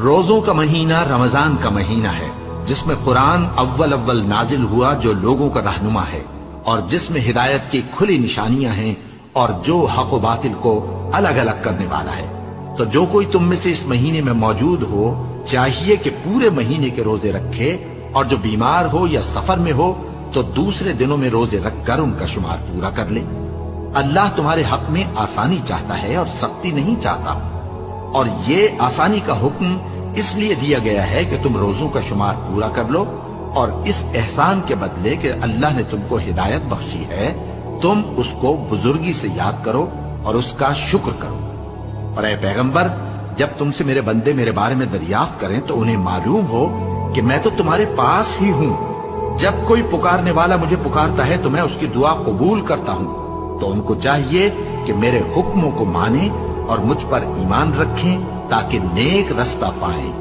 روزوں کا مہینہ رمضان کا مہینہ ہے، جس میں قرآن اول نازل ہوا، جو لوگوں کا رہنما ہے، اور جس میں ہدایت کی کھلی نشانیاں ہیں، اور جو حق و باطل کو الگ الگ کرنے والا ہے۔ تو جو کوئی تم میں سے اس مہینے میں موجود ہو، چاہیے کہ پورے مہینے کے روزے رکھے، اور جو بیمار ہو یا سفر میں ہو تو دوسرے دنوں میں روزے رکھ کر ان کا شمار پورا کر لے۔ اللہ تمہارے حق میں آسانی چاہتا ہے اور سختی نہیں چاہتا، اور یہ آسانی کا حکم اس لیے دیا گیا ہے کہ تم روزوں کا شمار پورا کر لو، اور اس احسان کے بدلے کہ اللہ نے تم کو ہدایت بخشی ہے، تم اس کو بزرگی سے یاد کرو اور اس کا شکر کرو۔ اور اے پیغمبر، جب تم سے میرے بندے میرے بارے میں دریافت کریں تو انہیں معلوم ہو کہ میں تو تمہارے پاس ہی ہوں۔ جب کوئی پکارنے والا مجھے پکارتا ہے تو میں اس کی دعا قبول کرتا ہوں۔ تو ان کو چاہیے کہ میرے حکموں کو مانیں اور مجھ پر ایمان رکھیں تاکہ نیک رستہ پائیں۔